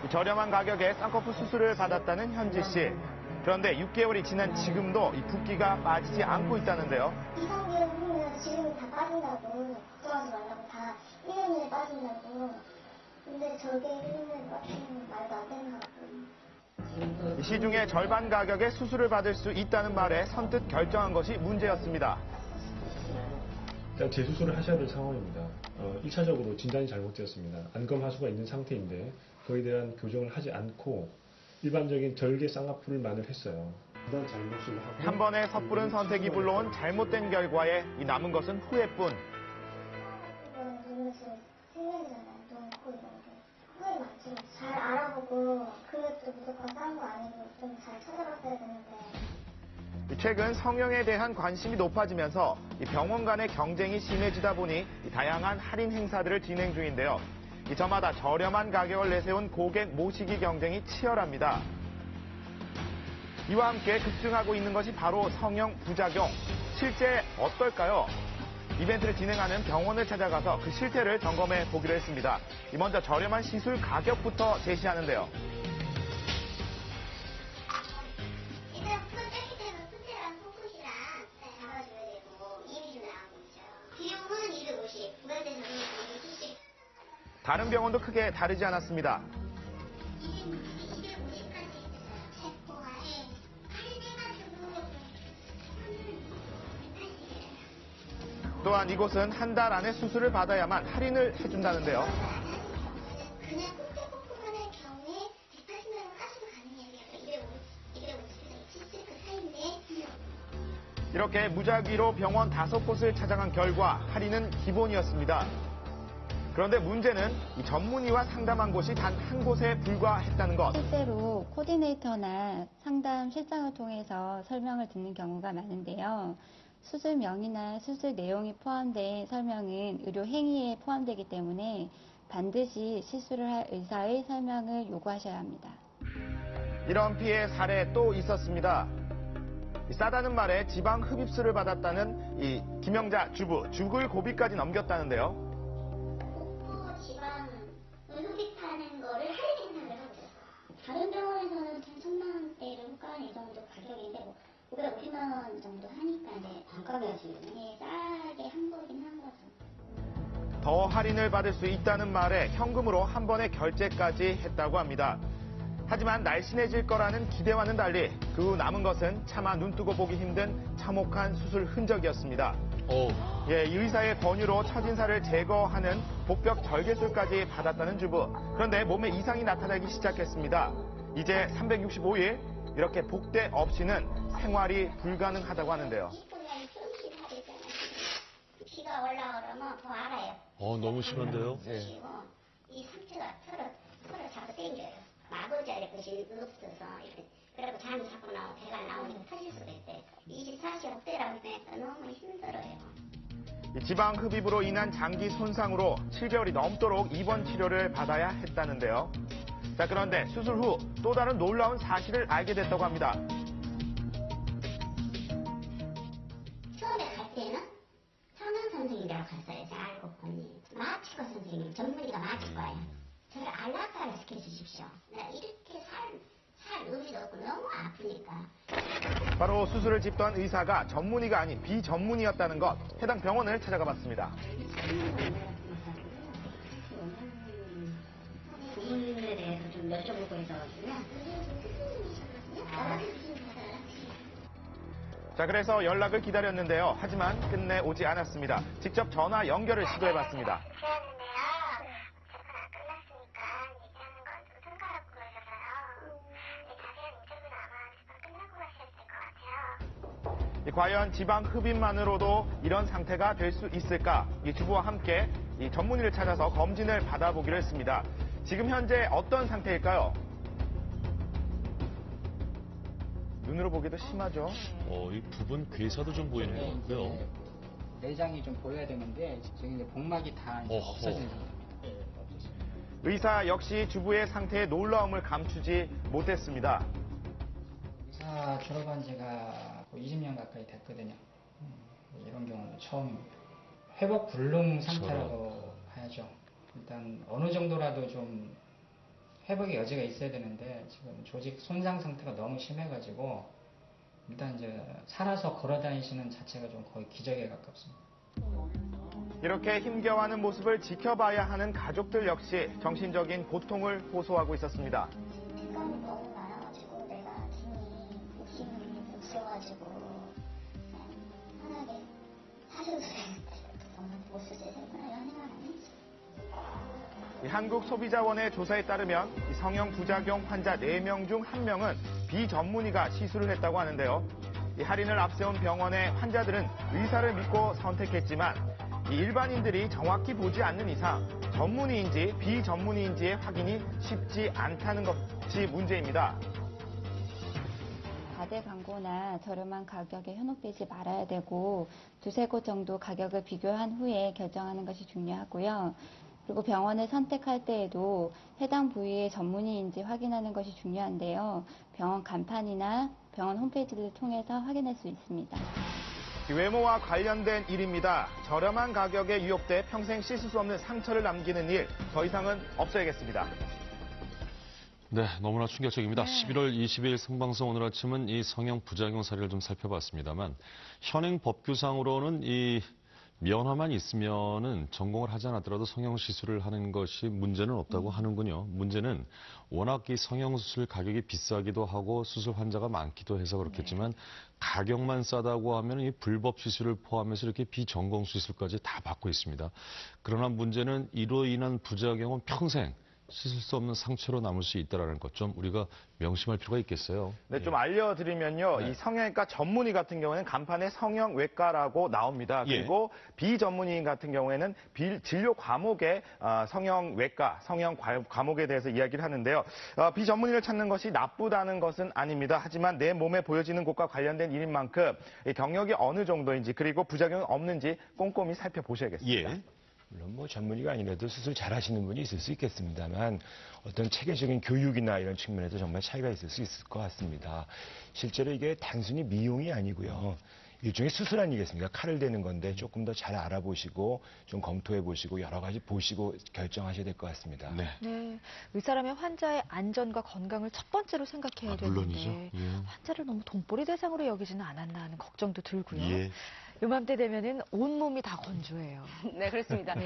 저렴한 가격에 쌍꺼풀 수술을 받았다는 현지 씨. 그런데 6개월이 지난 지금도 이 붓기가 빠지지 않고 있다는데요. 2, 3개월 후면 지금은 다 빠진다고. 걱정하지 말라고. 다 1년 내에 빠진다고. 근데 저게 1년 내에 빠지는 말도 안 되는 것 같거든요. 시중에 절반 가격에 수술을 받을 수 있다는 말에 선뜻 결정한 것이 문제였습니다. 일단 재수술을 하셔야 될 상황입니다. 1차적으로 진단이 잘못되었습니다. 안검하수가 있는 상태인데 그에 대한 교정을 하지 않고 일반적인 절개 쌍꺼풀만을 했어요. 진단 잘못을 하고 한 번에 섣부른 선택이 불러온 잘못된 결과에 이 남은 것은 후회뿐. 이거는 눈에서 생명이잖아요. 눈, 코 이런 게. 후회 많죠. 잘 알아보고 그것도 무조건 싼 거 아니고 좀 잘 찾아봤어야 되는데. 최근 성형에 대한 관심이 높아지면서 이 병원 간의 경쟁이 심해지다 보니 이 다양한 할인 행사들을 진행 중인데요. 저마다 저렴한 가격을 내세운 고객 모시기 경쟁이 치열합니다. 이와 함께 급증하고 있는 것이 바로 성형 부작용. 실제 어떨까요? 이벤트를 진행하는 병원을 찾아가서 그 실태를 점검해 보기로 했습니다. 먼저 저렴한 시술 가격부터 제시하는데요. 일단 푸드 떼기 때문에 푸드랑 속옷이랑 잡아줘야 되고 이미지 나오고 있죠. 비용은 250, 구매대는 270. 다른 병원도 크게 다르지 않았습니다. 250까지 체포하에 할인해가지고 또한 이곳은 한 달 안에 수술을 받아야만 할인을 해준다는데요. 그냥 콩콩콩콩하는 경우에 180만 원 하시고 가능해요. 250에서 270 그 사이인데. 이렇게 무작위로 병원 5곳을 찾아간 결과 할인은 기본이었습니다. 그런데 문제는 이 전문의와 상담한 곳이 단 한 곳에 불과했다는 것. 실제로 코디네이터나 상담 실장을 통해서 설명을 듣는 경우가 많은데요. 수술명이나 수술 내용이 포함된 설명은 의료 행위에 포함되기 때문에 반드시 시술을 할 의사의 설명을 요구하셔야 합니다. 이런 피해 사례 또 있었습니다. 싸다는 말에 지방 흡입술을 받았다는 이 김영자 주부, 죽을 고비까지 넘겼다는데요. 복부 지방 흡입하는 거를 할인 행사를 하고 있었어요. 다른 병원에서는 1,000만 원대를 호가는 이 정도 가격인데 550만 원 정도 하니까 이제 반값이지. 네, 싸게 한 거긴 한 거죠. 더 할인을 받을 수 있다는 말에 현금으로 한 번에 결제까지 했다고 합니다. 하지만 날씬해질 거라는 기대와는 달리 그 후 남은 것은 차마 눈뜨고 보기 힘든 참혹한 수술 흔적이었습니다. 이 의사의 권유로 첫인사를 제거하는 복벽 절개술까지 받았다는 주부. 그런데 몸에 이상이 나타나기 시작했습니다. 이제 365일 이렇게 복대 없이는 생활이 불가능하다고 하는데요. 피가 올라오려면 더 알아요. 너무 심한데요? 그리고 이 상처가 서로 자꾸 땡겨요. 마구자리 것이 없어서 이렇게 그리고 잠이 자꾸 나오고 배가 나오니까 터질 수가 있대. 24시간 복대라고 하니까 너무 힘들어요. 지방 흡입으로 인한 장기 손상으로 7개월이 넘도록 입원 치료를 받아야 했다는데요. 자, 그런데 수술 후 또 다른 놀라운 사실을 알게 됐다고 합니다. 처음에 갈 때는 성형 선생님이라고 갔어요. 알고 보니 마취과 선생님, 전문의가 마취과예요. 저를 안락사를 시켜주십시오. 나 이렇게 살 의미도 없고 너무 아프니까. 바로 수술을 집도한 의사가 전문의가 아닌 비전문의였다는 것. 해당 병원을 찾아가 봤습니다. 부분에 대해서 좀 여쭤보고 있어가지고요. 자, 그래서 연락을 기다렸는데요. 하지만 끝내 오지 않았습니다. 직접 전화 연결을 시도해봤습니다. 과연 지방 흡입만으로도 이런 상태가 될 수 있을까? 이 주부와 함께 이 전문의를 찾아서 검진을 받아보기로 했습니다. 지금 현재 어떤 상태일까요? 눈으로 보기도 심하죠? 이 부분 괴사도 좀 보이는 것 같고요. 내장이 좀 보여야 되는데 지금 이제 복막이 다 이제 없어진 상태입니다. 의사 역시 주부의 상태에 놀라움을 감추지 못했습니다. 의사 졸업한 지가 20년 가까이 됐거든요. 이런 경우는 처음입니다. 회복 불능 상태라고 해야죠. 일단 어느 정도라도 좀 회복의 여지가 있어야 되는데 지금 조직 손상 상태가 너무 심해가지고 일단 이제 살아서 걸어 다니시는 자체가 좀 거의 기적에 가깝습니다. 이렇게 힘겨워하는 모습을 지켜봐야 하는 가족들 역시 정신적인 고통을 호소하고 있었습니다. 습관이 너무 많아가지고 내가 힘이 없어가지고 그냥 편하게 사셔도 되는데 엄마한테 못 쓰지 생각을 이런 생각 안 했지. 한국소비자원의 조사에 따르면 성형 부작용 환자 4명 중 1명은 비전문의가 시술을 했다고 하는데요. 이 할인을 앞세운 병원의 환자들은 의사를 믿고 선택했지만 이 일반인들이 정확히 보지 않는 이상 전문의인지 비전문의인지의 확인이 쉽지 않다는 것이 문제입니다. 과대 광고나 저렴한 가격에 현혹되지 말아야 되고 두세 곳 정도 가격을 비교한 후에 결정하는 것이 중요하고요. 그리고 병원을 선택할 때에도 해당 부위의 전문의인지 확인하는 것이 중요한데요. 병원 간판이나 병원 홈페이지를 통해서 확인할 수 있습니다. 외모와 관련된 일입니다. 저렴한 가격에 유혹돼 평생 씻을 수 없는 상처를 남기는 일, 더 이상은 없어야겠습니다. 네, 너무나 충격적입니다. 11월 20일 생방송 오늘 아침은 이 성형 부작용 사례를 좀 살펴봤습니다만 현행 법규상으로는 이 면허만 있으면은 전공을 하지 않았더라도 성형 시술을 하는 것이 문제는 없다고 하는군요. 문제는 워낙 이 성형 수술 가격이 비싸기도 하고 수술 환자가 많기도 해서 그렇겠지만 가격만 싸다고 하면 이 불법 시술을 포함해서 이렇게 비전공 시술까지 다 받고 있습니다. 그러나 문제는 이로 인한 부작용은 평생 씻을 수 없는 상처로 남을 수 있다는 것 좀 우리가 명심할 필요가 있겠어요. 네, 좀 알려드리면요. 네. 이 성형외과 전문의 같은 경우에는 간판에 성형외과라고 나옵니다. 그리고 비전문의인 같은 경우에는 진료 과목에 성형외과, 성형 과목에 대해서 이야기를 하는데요. 비전문의를 찾는 것이 나쁘다는 것은 아닙니다. 하지만 내 몸에 보여지는 곳과 관련된 일인 만큼 이 경력이 어느 정도인지 그리고 부작용이 없는지 꼼꼼히 살펴보셔야겠습니다. 예. 물론 뭐 전문의가 아니라도 수술 잘하시는 분이 있을 수 있겠습니다만 어떤 체계적인 교육이나 이런 측면에서 정말 차이가 있을 수 있을 것 같습니다. 실제로 이게 단순히 미용이 아니고요. 일종의 수술 아니겠습니까? 칼을 대는 건데 조금 더 잘 알아보시고 좀 검토해 보시고 여러 가지 보시고 결정하셔야 될 것 같습니다. 네. 네, 의사라면 환자의 안전과 건강을 첫 번째로 생각해야 물론이죠. 되는데 예. 환자를 너무 돈벌이 대상으로 여기지는 않았나 하는 걱정도 들고요. 예. 요맘때 되면은 온몸이 다 건조해요. 네, 그렇습니다.